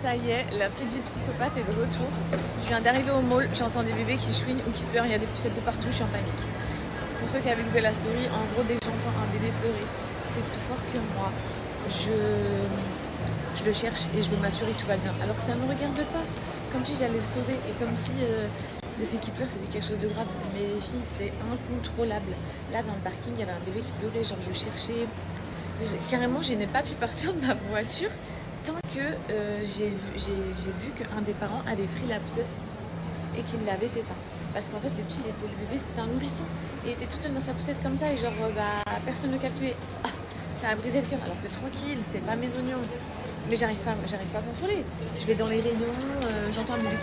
Ça y est, la Fidji psychopathe est de retour. Je viens d'arriver au mall, j'entends des bébés qui chouinent ou qui pleurent, il y a des poussettes de partout, je suis en panique. Pour ceux qui avaient loupé la story, en gros, dès que j'entends un bébé pleurer, c'est plus fort que moi. Je le cherche et je veux m'assurer que tout va bien. Alors que ça ne me regarde pas. Comme si j'allais le sauver et comme si le fait qu'il pleure c'était quelque chose de grave. Mais les filles, c'est incontrôlable. Là, dans le parking, il y avait un bébé qui pleurait, genre je cherchais. Carrément, je n'ai pas pu partir de ma voiture tant que j'ai vu qu'un des parents avait pris la poussette et qu'il l'avait fait ça. Parce qu'en fait, le bébé, c'était un nourrisson. Et il était tout seul dans sa poussette comme ça. Et genre, personne ne le calculait. Ah, ça a brisé le cœur. Alors que tranquille, c'est pas mes oignons. Mais j'arrive pas à contrôler. Je vais dans les rayons, j'entends un bébé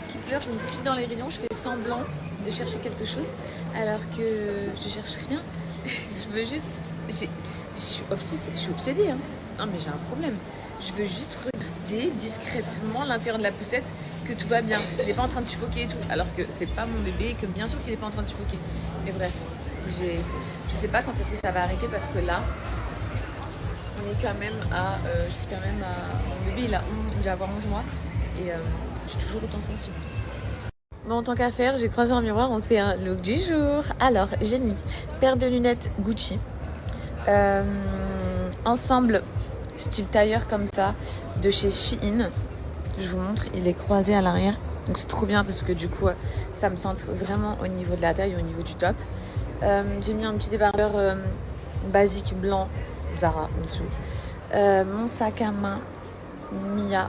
qui pleure, je me file dans les rayons, je fais semblant de chercher quelque chose. Alors que je cherche rien. Je veux juste... Je suis obsédée. Hein. Non, mais j'ai un problème. Je veux juste regarder discrètement l'intérieur de la poussette que tout va bien. Il n'est pas en train de suffoquer et tout. Alors que c'est pas mon bébé et que bien sûr qu'il n'est pas en train de suffoquer. Mais bref, je sais pas quand est-ce que ça va arrêter parce que là, on est quand même à... je suis quand même à... Mon bébé, il va avoir 11 mois et je suis toujours autant sensible. Bon, en tant qu'à faire, j'ai croisé un miroir, on se fait un look du jour. Alors, j'ai mis paire de lunettes Gucci. Ensemble style tailleur comme ça de chez Shein. Je vous montre, il est croisé à l'arrière. Donc c'est trop bien parce que du coup ça me centre vraiment au niveau de la taille, au niveau du top. J'ai mis un petit débardeur basique blanc Zara en dessous. Mon sac à main Mia.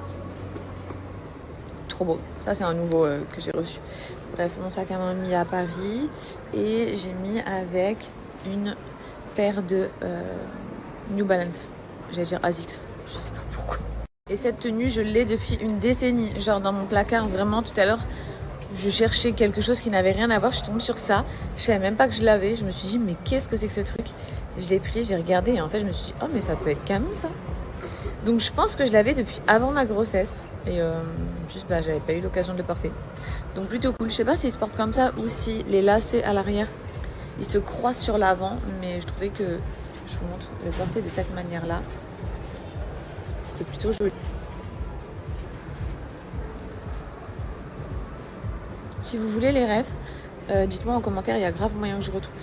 Trop beau. Ça c'est un nouveau que j'ai reçu. Bref, mon sac à main Mia à Paris. Et j'ai mis avec une paire de New Balance. J'allais dire ASICS, je sais pas pourquoi. Et cette tenue, je l'ai depuis une décennie. Genre dans mon placard, vraiment, tout à l'heure, je cherchais quelque chose qui n'avait rien à voir. Je suis tombée sur ça. Je savais même pas que je l'avais. Je me suis dit, mais qu'est-ce que c'est que ce truc? Je l'ai pris, j'ai regardé et en fait, je me suis dit, oh, mais ça peut être canon ça. Donc je pense que je l'avais depuis avant ma grossesse. Et juste, j'avais pas eu l'occasion de le porter. Donc plutôt cool. Je sais pas s'il se porte comme ça ou si les lacets à l'arrière, ils se croisent sur l'avant. Mais je trouvais que je vous montre le porter de cette manière-là. C'était plutôt joli. Si vous voulez les refs, dites-moi en commentaire, il y a grave moyen que je retrouve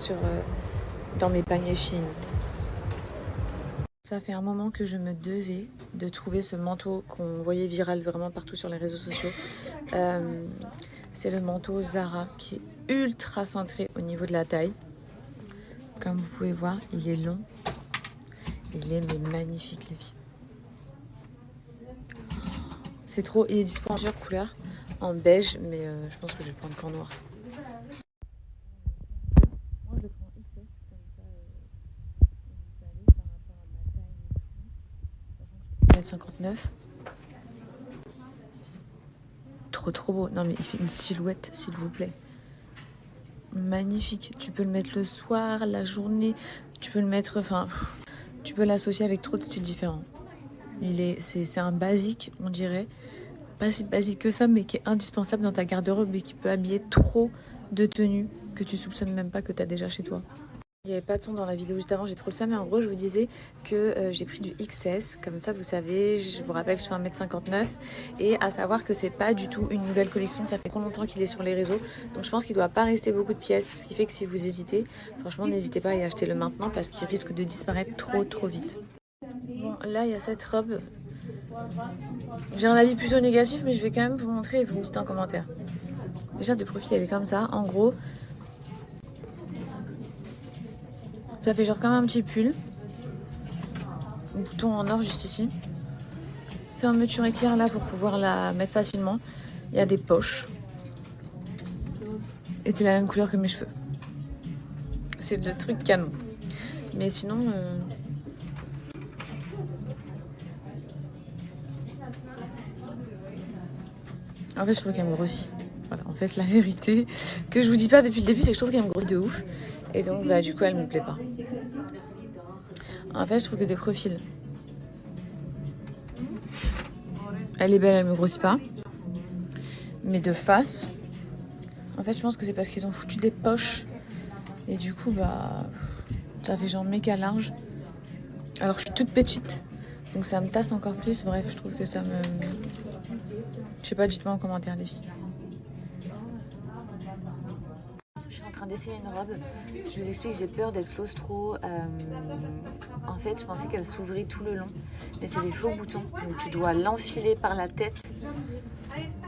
dans mes paniers Shein. Ça fait un moment que je me devais de trouver ce manteau qu'on voyait viral vraiment partout sur les réseaux sociaux. C'est le manteau Zara qui est ultra cintré au niveau de la taille. Comme vous pouvez voir, il est long. Il est magnifique les filles. C'est trop, il est disponible en plusieurs couleurs, en beige, mais je pense que je vais le prendre qu'en noir. Moi je le prends XS, comme ça vous savez par rapport à ma taille et tout. Sachant que je fais 1m59. Trop beau. Non mais il fait une silhouette s'il vous plaît. Magnifique. Tu peux le mettre le soir, la journée, tu peux le mettre, tu peux l'associer avec trop de styles différents. C'est un basique, on dirait. Pas si basique que ça, mais qui est indispensable dans ta garde-robe et qui peut habiller trop de tenues que tu soupçonnes même pas que tu as déjà chez toi. Il n'y avait pas de son dans la vidéo juste avant, j'ai trop le seum, mais en gros je vous disais que j'ai pris du XS, comme ça vous savez, je vous rappelle que je fais 1m59 et à savoir que c'est pas du tout une nouvelle collection, ça fait trop longtemps qu'il est sur les réseaux, donc je pense qu'il doit pas rester beaucoup de pièces, ce qui fait que si vous hésitez, franchement n'hésitez pas à y acheter le maintenant parce qu'il risque de disparaître trop vite. Bon là il y a cette robe, j'ai un avis plutôt négatif mais je vais quand même vous montrer et vous me dites en commentaire. Déjà de profil elle est comme ça, en gros. Ça fait genre comme un petit pull. Un bouton en or juste ici. Fermeture éclair là pour pouvoir la mettre facilement. Il y a des poches. Et c'est la même couleur que mes cheveux. C'est le truc canon. Mais sinon... En fait je trouve qu'elle me grossit. Voilà, en fait la vérité que je vous dis pas depuis le début c'est que je trouve qu'elle me grossit de ouf. Et donc du coup elle me plaît pas. En fait je trouve que de profil elle est belle, elle me grossit pas. Mais de face, en fait je pense que c'est parce qu'ils ont foutu des poches. Et du coup ça fait genre méga large. Alors que je suis toute petite. Donc ça me tasse encore plus. Bref, je trouve que ça me... Je sais pas, dites-moi en commentaire les filles. Je suis en train d'essayer une robe. Je vous explique, j'ai peur d'être claustro. En fait, je pensais qu'elle s'ouvrait tout le long. Mais c'est des faux boutons. Donc tu dois l'enfiler par la tête.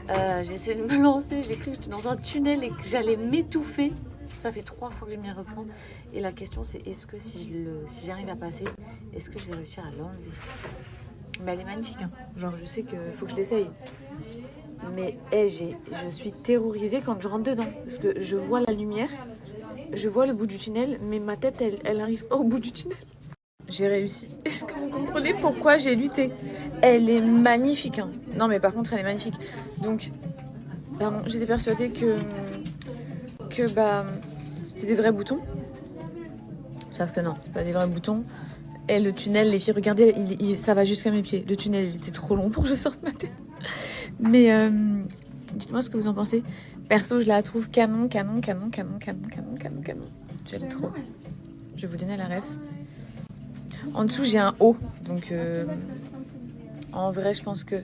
J'ai essayé de me lancer. J'ai cru que j'étais dans un tunnel et que j'allais m'étouffer. Ça fait 3 fois que je m'y reprends. Et la question, c'est est-ce que si j'arrive à passer, est-ce que je vais réussir à l'enlever? Mais elle est magnifique. Hein. Genre, je sais qu'il faut que je l'essaye. Mais je suis terrorisée quand je rentre dedans. Parce que je vois la lumière, je vois le bout du tunnel, mais ma tête, elle n'arrive pas au bout du tunnel. J'ai réussi. Est-ce que vous comprenez pourquoi j'ai lutté? Elle est magnifique. Hein. Non, mais par contre, elle est magnifique. Donc, pardon, j'étais persuadée que c'était des vrais boutons. Sauf que non, c'est pas des vrais boutons. Et le tunnel, les filles, regardez, ça va jusqu'à mes pieds. Le tunnel, il était trop long pour que je sorte ma tête. Mais dites-moi ce que vous en pensez. Perso, je la trouve canon. J'aime trop. Je vais vous donner la ref. En dessous, j'ai un haut. Donc, en vrai, je pense que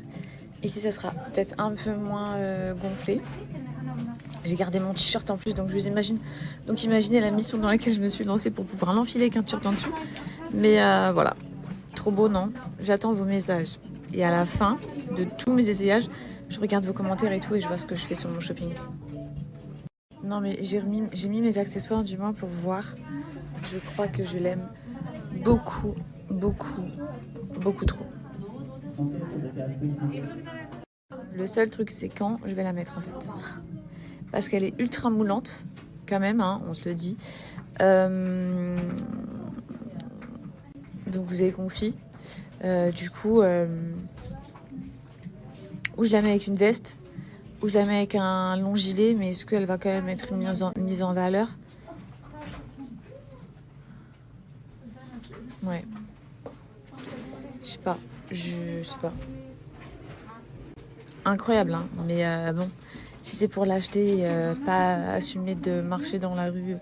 ici, ça sera peut-être un peu moins gonflé. J'ai gardé mon t-shirt en plus, donc je vous imagine. Donc imaginez la mission dans laquelle je me suis lancée pour pouvoir l'enfiler avec un t-shirt en dessous. Mais voilà, trop beau, non? J'attends vos messages. Et à la fin de tous mes essayages, je regarde vos commentaires et tout et je vois ce que je fais sur mon shopping. Non mais j'ai mis mes accessoires du moins pour voir. Je crois que je l'aime beaucoup trop. Le seul truc, c'est quand je vais la mettre en fait. Parce qu'elle est ultra moulante, quand même, hein, on se le dit. Donc vous avez compris. Du coup, ou je la mets avec une veste, ou je la mets avec un long gilet, mais est-ce qu'elle va quand même être mise en valeur? Ouais. Je sais pas. Incroyable, hein. Mais bon, si c'est pour l'acheter, pas assumer de marcher dans la rue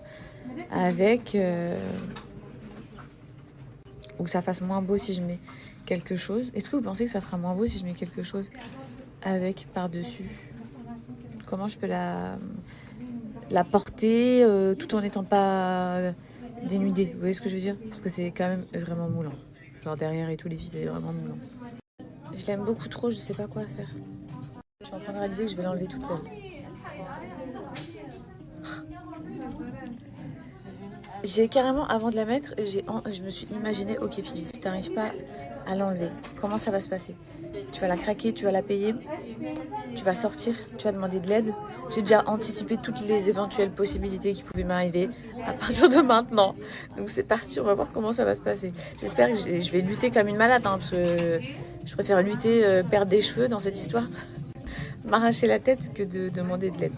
avec, ou que ça fasse moins beau si je mets quelque chose. Est-ce que vous pensez que ça fera moins beau si je mets quelque chose avec par-dessus? Comment je peux la porter tout en n'étant pas dénudée? Vous voyez ce que je veux dire? Parce que c'est quand même vraiment moulant. Genre derrière et tout, les filles, c'est vraiment moulant. Je l'aime beaucoup trop, je sais pas quoi faire. Je suis en train de réaliser que je vais l'enlever toute seule. J'ai carrément, avant de la mettre, je me suis imaginé, ok Fidji, si t'arrives pas à l'enlever, comment ça va se passer? Tu vas la craquer, tu vas la payer, tu vas sortir, tu vas demander de l'aide. J'ai déjà anticipé toutes les éventuelles possibilités qui pouvaient m'arriver à partir de maintenant. Donc c'est parti, on va voir comment ça va se passer. J'espère que je vais lutter comme une malade, hein, parce que je préfère lutter, perdre des cheveux dans cette histoire, m'arracher la tête que de demander de l'aide.